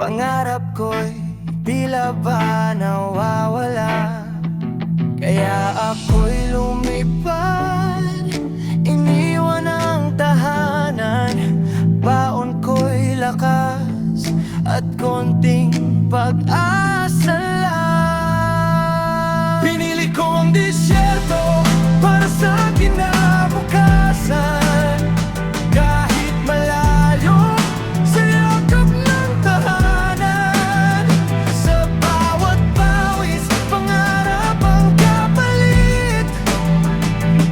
Pangarap ko'y tila ba nawawala, kaya ako'y lumipad, iniwan ang tahanan. Baon ko'y lakas at konting pag-asa lang. Pinili ko ang disyerto para sa kinabukasan, kahit malayo sa yakap ng tahanan. Sa bawat pawis, pangarap ang kapalit.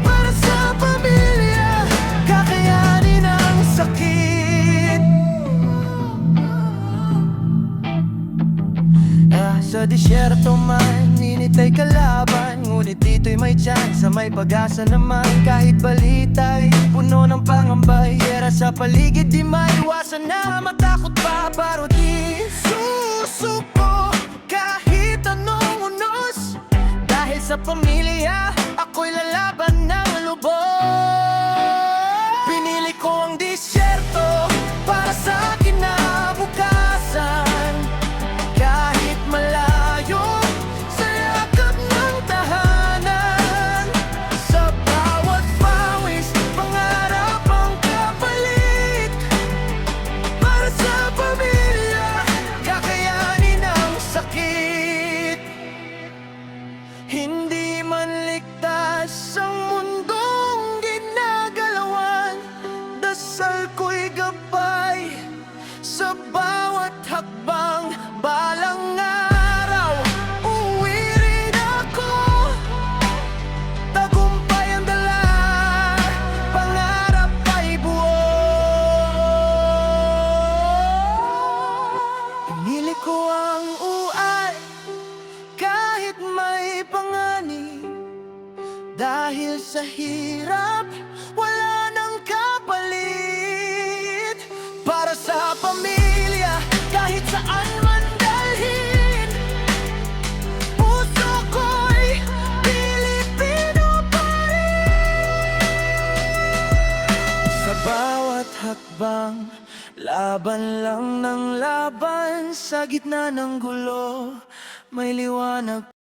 Para sa pamilya, kakayanin ang sakit. Sa disyerto man, ninitay kalaban, ngunit dito'y may chance, may pag-asa naman. Kahit balita'y puno ng pangamba, hiyera sa paligid, di maiwasan na matakot pa. Pero di susuko kahit anong unos, dahil sa pamilya, ako'y lalaban ng lubos. Pinili ko ang disyerto para sa kinabukasan, kahit malayo sa yakap ng tahanan. Sa bawat pawis, pangarap ang kapalit. Para sa pamilya, kakayanin ang sakit. Hindi man ligtas ang mundong ginagalawan, dasal ko'y gabay sa bawat hakbang. Balang araw, uuwi rin ako, tagumpay ang dala, pangarap ay buo. Pinili ko ang uay kahit may panganib, dahil sa hirap wala nang kapalit. Para sa pamilya, kahit saan man dalhin, puso ko'y Pilipino pa rin. Sa bawat hakbang, laban lang ng laban. Sa gitna ng gulo, may liwanag.